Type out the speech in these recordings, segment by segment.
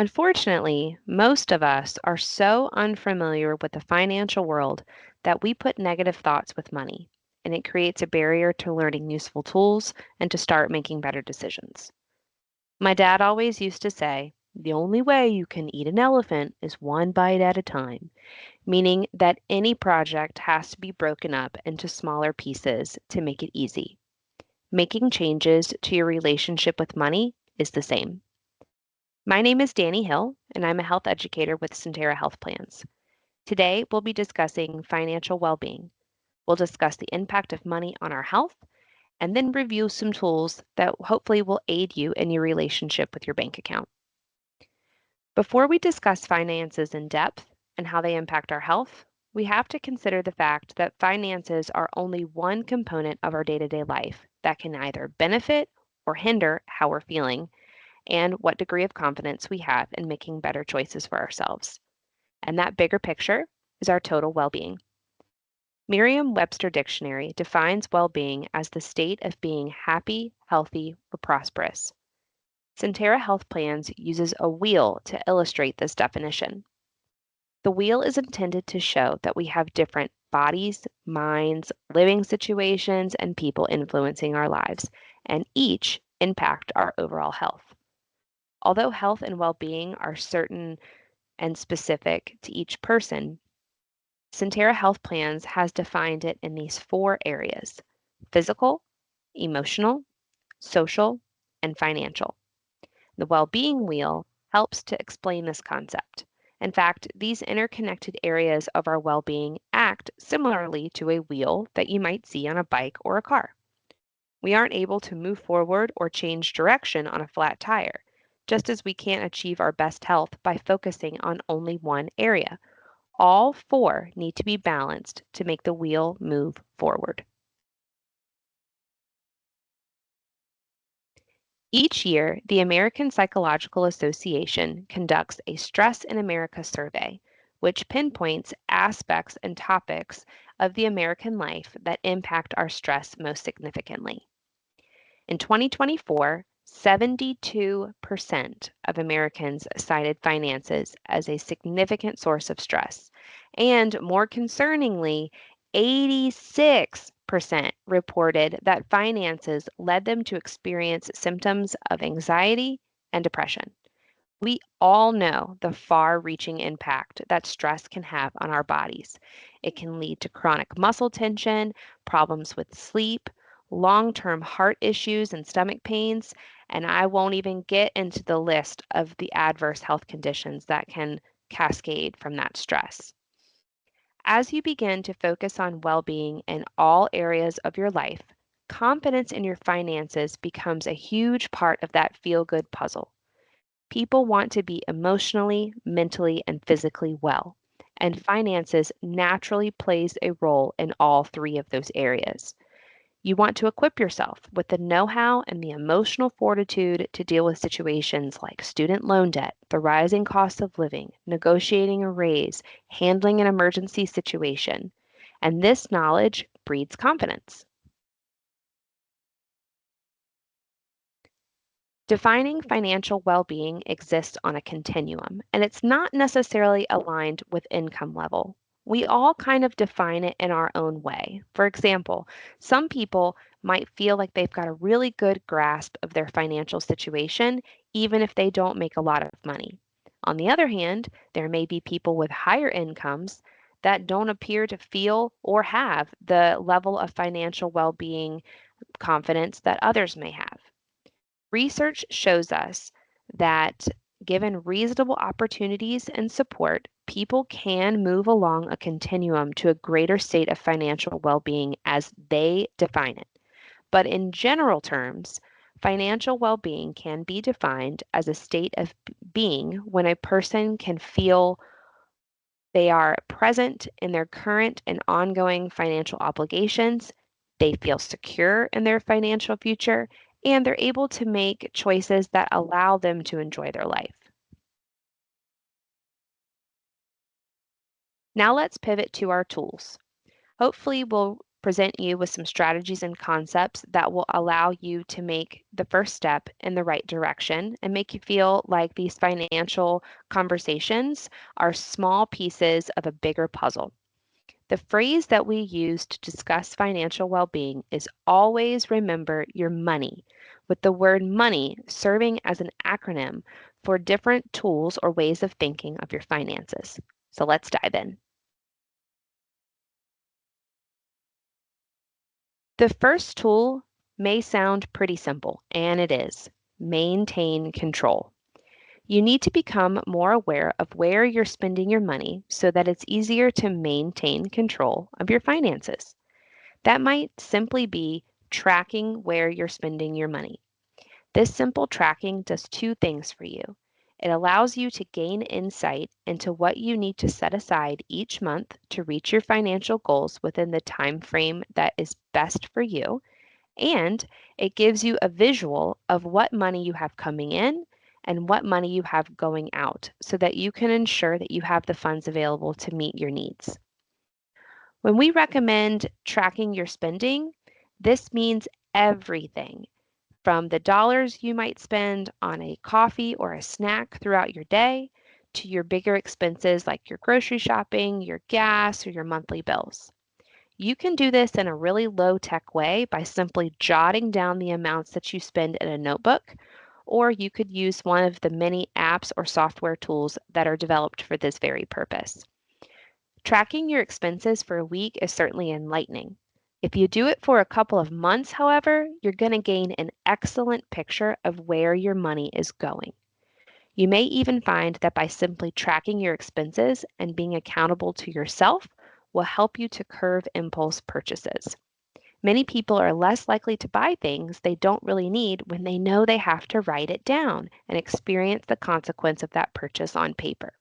Unfortunately, most of us are so unfamiliar with the financial world that we put negative thoughts with money, and it creates a barrier to learning useful tools and to start making better decisions. My dad always used to say, the only way you can eat an elephant is one bite at a time, meaning that any project has to be broken up into smaller pieces to make it easy. Making changes to your relationship with money is the same. My name is Danny Hill, and I'm a health educator with Sentara Health Plans. Today, we'll be discussing financial well being. We'll discuss the impact of money on our health and then review some tools that hopefully will aid you in your relationship with your bank account. Before we discuss finances in depth and how they impact our health, we have to consider the fact that finances are only one component of our day to day life that can either benefit or hinder how we're feeling and what degree of confidence we have in making better choices for ourselves. And that bigger picture is our total well being. Merriam-Webster Dictionary defines well being as the state of being happy, healthy, or prosperous. Sentara Health Plans uses a wheel to illustrate this definition. The wheel is intended to show that we have different bodies, minds, living situations, and people influencing our lives, and each impact our overall health. Although health and well being are certain and specific to each person, Sentara Health Plans has defined it in these four areas: physical, emotional, social, and financial. The well-being wheel helps to explain this concept. In fact, these interconnected areas of our well-being act similarly to a wheel that you might see on a bike or a car. We aren't able to move forward or change direction on a flat tire, just as we can't achieve our best health by focusing on only one area. All four need to be balanced to make the wheel move forward. Each year, the American Psychological Association conducts a Stress in America survey, which pinpoints aspects and topics of the American life that impact our stress most significantly. In 2024, 72% of Americans cited finances as a significant source of stress, and more concerningly, 86% reported that finances led them to experience symptoms of anxiety and depression. We all know the far reaching impact that stress can have on our bodies. It can lead to chronic muscle tension, problems with sleep, long term heart issues and stomach pains, and I won't even get into the list of the adverse health conditions that can cascade from that stress. As you begin to focus on well being in all areas of your life, confidence in your finances becomes a huge part of that feel good puzzle. People want to be emotionally, mentally, and physically well, and finances naturally plays a role in all three of those areas. You want to equip yourself with the know how and the emotional fortitude to deal with situations like student loan debt, the rising cost of living, negotiating a raise, handling an emergency situation. And this knowledge breeds confidence. Defining financial well being exists on a continuum, and it's not necessarily aligned with income level. We all kind of define it in our own way. For example, some people might feel like they've got a really good grasp of their financial situation, even if they don't make a lot of money. On the other hand, there may be people with higher incomes that don't appear to feel or have the level of financial well being confidence that others may have. Research shows us that given reasonable opportunities and support, people can move along a continuum to a greater state of financial well being as they define it. But in general terms, financial well being can be defined as a state of being when a person can feel they are present in their current and ongoing financial obligations, they feel secure in their financial future, and they're able to make choices that allow them to enjoy their life. Now let's pivot to our tools. Hopefully, we'll present you with some strategies and concepts that will allow you to make the first step in the right direction and make you feel like these financial conversations are small pieces of a bigger puzzle. The phrase that we use to discuss financial well being is always remember your money, with the word money serving as an acronym for different tools or ways of thinking of your finances. So let's dive in. The first tool may sound pretty simple, and it is maintain control. You need to become more aware of where you're spending your money so that it's easier to maintain control of your finances. That might simply be tracking where you're spending your money. This simple tracking does two things for you. It allows you to gain insight into what you need to set aside each month to reach your financial goals within the time frame that is best for you, and it gives you a visual of what money you have coming in and what money you have going out so that you can ensure that you have the funds available to meet your needs. When we recommend tracking your spending, this means everything from the dollars you might spend on a coffee or a snack throughout your day to your bigger expenses like your grocery shopping, your gas, or your monthly bills. You can do this in a really low tech way by simply jotting down the amounts that you spend in a notebook, or you could use one of the many apps or software tools that are developed for this very purpose. Tracking your expenses for a week is certainly enlightening. If you do it for a couple of months, however, you're going to gain an excellent picture of where your money is going. You may even find that by simply tracking your expenses and being accountable to yourself will help you to curb impulse purchases. Many people are less likely to buy things they don't really need when they know they have to write it down and experience the consequence of that purchase on paper.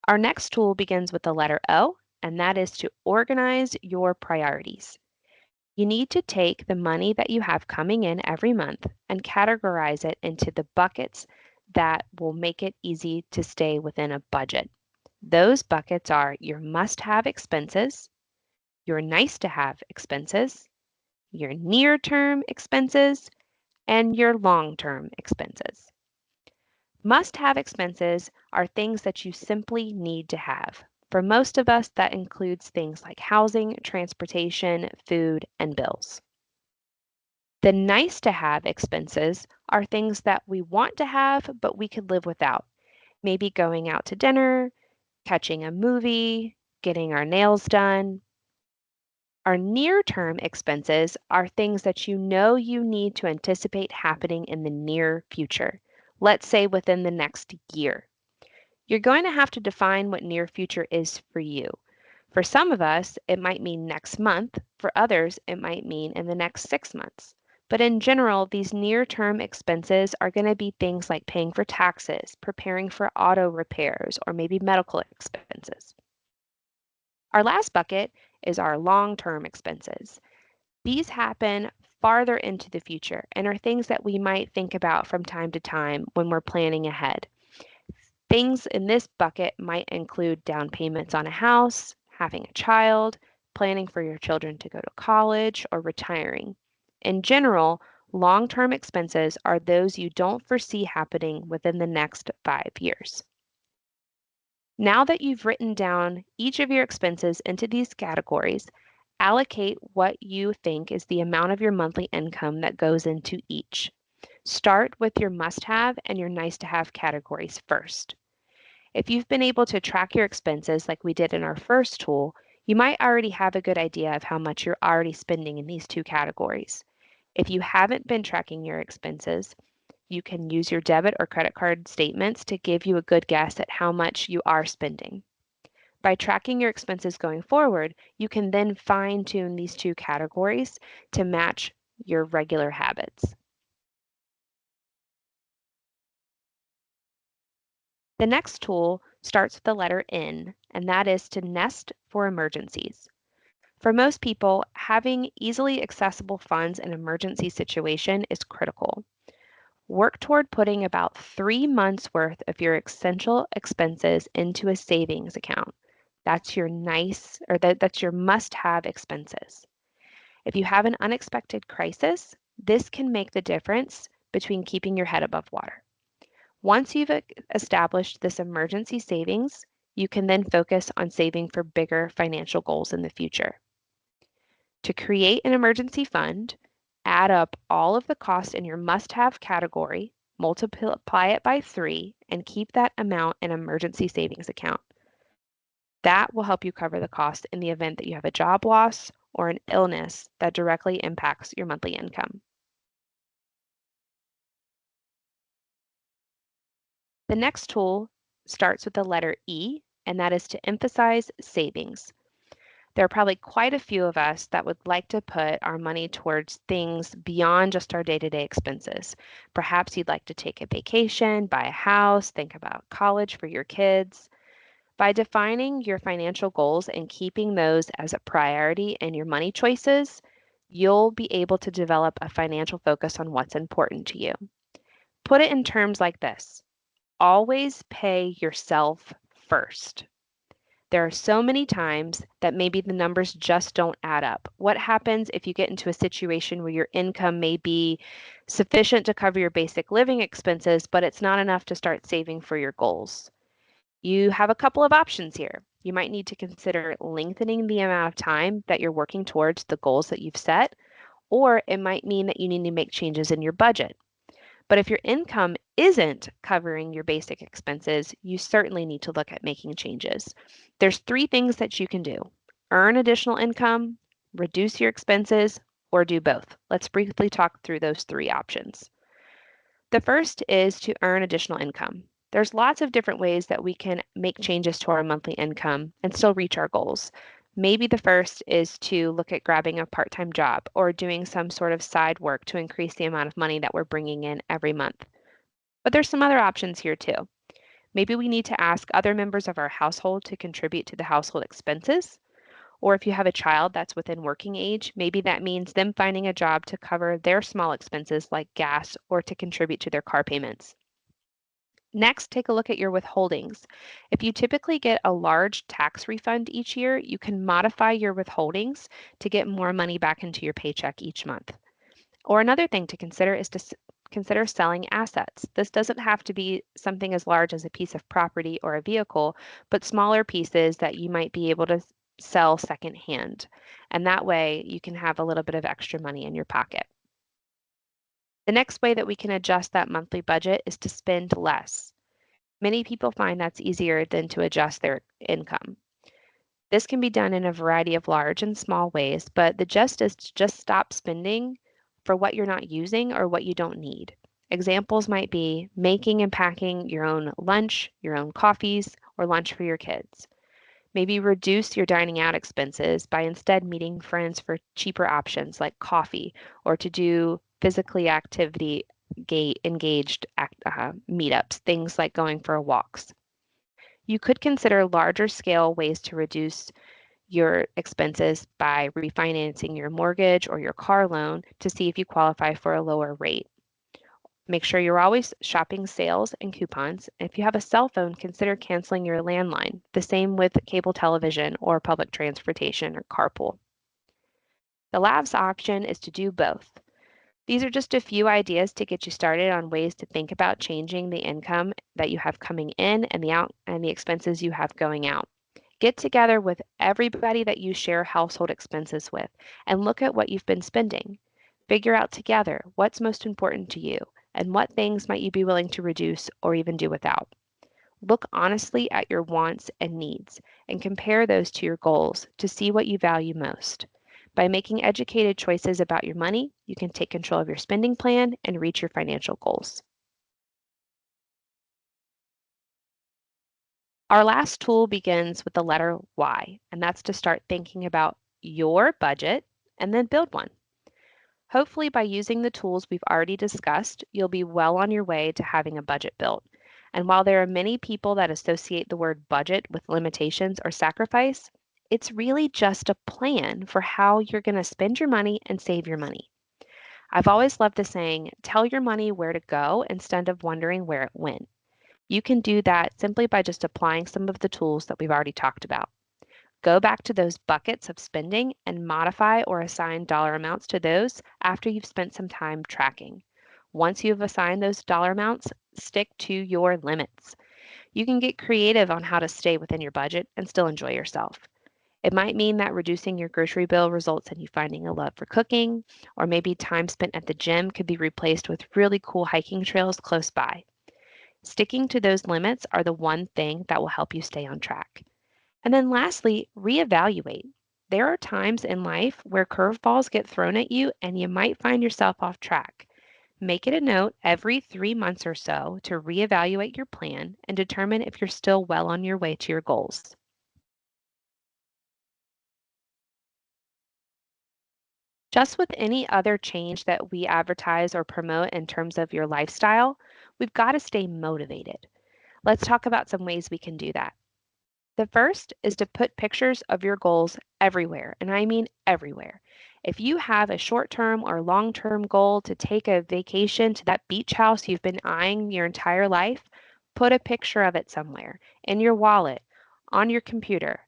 Our next tool begins with the letter O, and that is to organize your priorities. You need to take the money that you have coming in every month and categorize it into the buckets that will make it easy to stay within a budget. Those buckets are your must have expenses, your nice to have expenses, your near term expenses, and your long term expenses. Must have expenses are things that you simply need to have. For most of us, that includes things like housing, transportation, food, and bills. The nice to have expenses are things that we want to have, but we could live without. Maybe going out to dinner, catching a movie, getting our nails done. Our near term expenses are things that you know you need to anticipate happening in the near future, let's say within the next year. You're going to have to define what near future is for you. For some of us, it might mean next month. For others, it might mean in the next 6 months. But in general, these near term expenses are going to be things like paying for taxes, preparing for auto repairs, or maybe medical expenses. Our last bucket is our long term expenses. These happen farther into the future and are things that we might think about from time to time when we're planning ahead. Things in this bucket might include down payments on a house, having a child, planning for your children to go to college, or retiring. In general, long term expenses are those you don't foresee happening within the next 5 years. Now that you've written down each of your expenses into these categories, allocate what you think is the amount of your monthly income that goes into each. Start with your must have and your nice to have categories first. If you've been able to track your expenses like we did in our first tool, you might already have a good idea of how much you're already spending in these two categories. If you haven't been tracking your expenses, you can use your debit or credit card statements to give you a good guess at how much you are spending. By tracking your expenses going forward, you can then fine tune these two categories to match your regular habits. The next tool starts with the letter N, and that is to nest for emergencies. For most people, having easily accessible funds in an emergency situation is critical. Work toward putting about 3 months worth of your essential expenses into a savings account. That's your that's your must-have expenses. If you have an unexpected crisis, this can make the difference between keeping your head above water. Once you've established this emergency savings, you can then focus on saving for bigger financial goals in the future. To create an emergency fund, add up all of the costs in your must-have category, multiply it by 3, and keep that amount in an emergency savings account. That will help you cover the cost in the event that you have a job loss or an illness that directly impacts your monthly income. The next tool starts with the letter E, and that is to emphasize savings. There are probably quite a few of us that would like to put our money towards things beyond just our day-to-day expenses. Perhaps you'd like to take a vacation, buy a house, think about college for your kids. By defining your financial goals and keeping those as a priority in your money choices, you'll be able to develop a financial focus on what's important to you. Put it in terms like this: always pay yourself first. There are so many times that maybe the numbers just don't add up. What happens if you get into a situation where your income may be sufficient to cover your basic living expenses, but it's not enough to start saving for your goals? You have a couple of options here. You might need to consider lengthening the amount of time that you're working towards the goals that you've set, or it might mean that you need to make changes in your budget. But if your income isn't covering your basic expenses, you certainly need to look at making changes. There's 3 things that you can do: earn additional income, reduce your expenses, or do both. Let's briefly talk through those 3 options. The first is to earn additional income. There's lots of different ways that we can make changes to our monthly income and still reach our goals. Maybe the first is to look at grabbing a part-time job or doing some sort of side work to increase the amount of money that we're bringing in every month. But there's some other options here too. Maybe we need to ask other members of our household to contribute to the household expenses. Or if you have a child that's within working age, maybe that means them finding a job to cover their small expenses like gas or to contribute to their car payments. Next, take a look at your withholdings. If you typically get a large tax refund each year, you can modify your withholdings to get more money back into your paycheck each month. Or another thing to consider is to consider selling assets. This doesn't have to be something as large as a piece of property or a vehicle, but smaller pieces that you might be able to sell secondhand. And that way you can have a little bit of extra money in your pocket. The next way that we can adjust that monthly budget is to spend less. Many people find that's easier than to adjust their income. This can be done in a variety of large and small ways, but the gist is to just stop spending for what you're not using or what you don't need. Examples might be making and packing your own lunch, your own coffees, or lunch for your kids. Maybe reduce your dining out expenses by instead meeting friends for cheaper options like coffee or to do physically activity engaged meetups, things like going for walks. You could consider larger scale ways to reduce your expenses by refinancing your mortgage or your car loan to see if you qualify for a lower rate. Make sure you're always shopping sales and coupons. If you have a cell phone, consider canceling your landline. The same with cable television or public transportation or carpool. The last option is to do both. These are just a few ideas to get you started on ways to think about changing the income that you have coming in and the expenses you have going out. Get together with everybody that you share household expenses with and look at what you've been spending. Figure out together what's most important to you and what things might you be willing to reduce or even do without. Look honestly at your wants and needs and compare those to your goals to see what you value most. By making educated choices about your money, you can take control of your spending plan and reach your financial goals. Our last tool begins with the letter Y, and that's to start thinking about your budget and then build one. Hopefully, by using the tools we've already discussed, you'll be well on your way to having a budget built. And while there are many people that associate the word budget with limitations or sacrifice, it's really just a plan for how you're going to spend your money and save your money. I've always loved the saying, tell your money where to go instead of wondering where it went. You can do that simply by just applying some of the tools that we've already talked about. Go back to those buckets of spending and modify or assign dollar amounts to those after you've spent some time tracking. Once you've assigned those dollar amounts, stick to your limits. You can get creative on how to stay within your budget and still enjoy yourself. It might mean that reducing your grocery bill results in you finding a love for cooking, or maybe time spent at the gym could be replaced with really cool hiking trails close by. Sticking to those limits are the one thing that will help you stay on track. And then lastly, reevaluate. There are times in life where curveballs get thrown at you and you might find yourself off track. Make it a note every 3 months or so to reevaluate your plan and determine if you're still well on your way to your goals. Just with any other change that we advertise or promote in terms of your lifestyle, we've got to stay motivated. Let's talk about some ways we can do that. The first is to put pictures of your goals everywhere, and I mean everywhere. If you have a short term or long term goal to take a vacation to that beach house you've been eyeing your entire life, put a picture of it somewhere in your wallet, on your computer,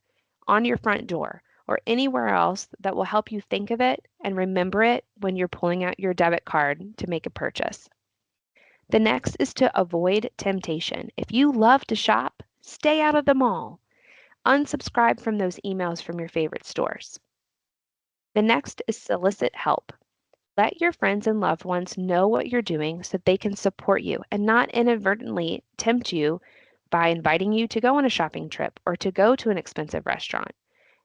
on your front door, or anywhere else that will help you think of it and remember it when you're pulling out your debit card to make a purchase. The next is to avoid temptation. If you love to shop, stay out of the mall. Unsubscribe from those emails from your favorite stores. The next is solicit help. Let your friends and loved ones know what you're doing so they can support you and not inadvertently tempt you by inviting you to go on a shopping trip or to go to an expensive restaurant.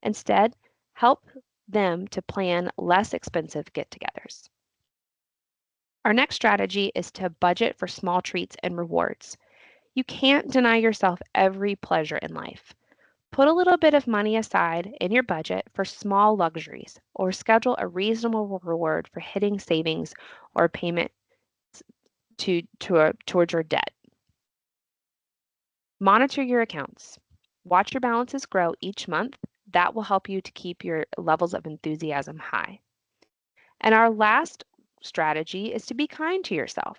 Instead, help them to plan less expensive get togethers. Our next strategy is to budget for small treats and rewards. You can't deny yourself every pleasure in life. Put a little bit of money aside in your budget for small luxuries or schedule a reasonable reward for hitting savings or payment towards your debt. Monitor your accounts. Watch your balances grow each month. That will help you to keep your levels of enthusiasm high. And our last strategy is to be kind to yourself.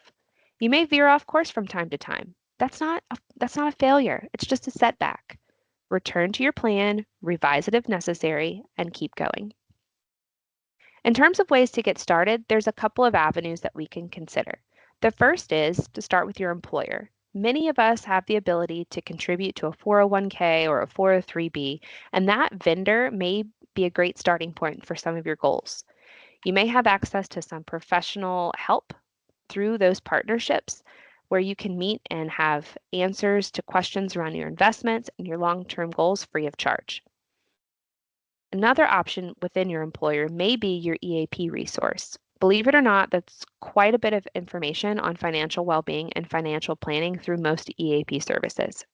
You may veer off course from time to time. That's not a failure. It's just a setback. Return to your plan, revise it if necessary, and keep going. In terms of ways to get started, there's a couple of avenues that we can consider. The first is to start with your employer. Many of us have the ability to contribute to a 401k or a 403b, and that vendor may be a great starting point for some of your goals. You may have access to some professional help through those partnerships where you can meet and have answers to questions around your investments and your long-term goals free of charge. Another option within your employer may be your EAP resource. Believe it or not, that's quite a bit of information on financial well-being and financial planning through most EAP services.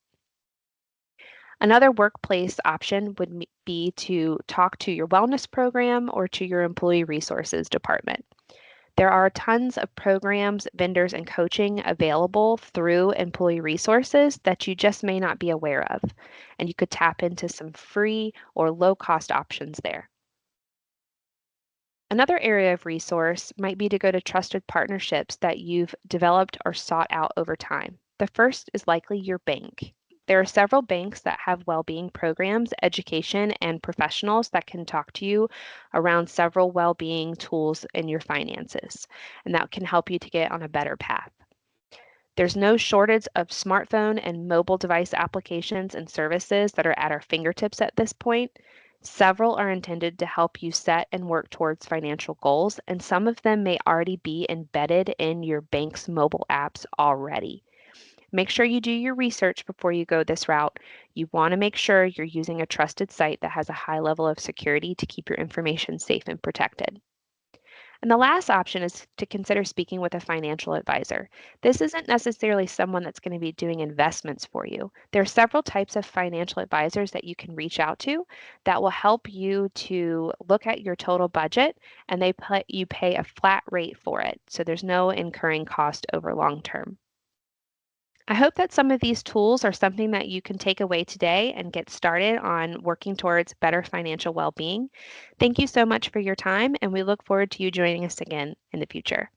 Another workplace option would be to talk to your wellness program or to your employee resources department. There are tons of programs, vendors, and coaching available through employee resources that you just may not be aware of, and you could tap into some free or low-cost options there. Another area of resource might be to go to trusted partnerships that you've developed or sought out over time. The first is likely your bank. There are several banks that have well-being programs, education, and professionals that can talk to you around several well-being tools in your finances, and that can help you to get on a better path. There's no shortage of smartphone and mobile device applications and services that are at our fingertips at this point. Several are intended to help you set and work towards financial goals, and some of them may already be embedded in your bank's mobile apps already. Make sure you do your research before you go this route. You want to make sure you're using a trusted site that has a high level of security to keep your information safe and protected. And the last option is to consider speaking with a financial advisor. This isn't necessarily someone that's going to be doing investments for you. There are several types of financial advisors that you can reach out to that will help you to look at your total budget, and you pay a flat rate for it. So there's no incurring cost over long term. I hope that some of these tools are something that you can take away today and get started on working towards better financial well-being. Thank you so much for your time, and we look forward to you joining us again in the future.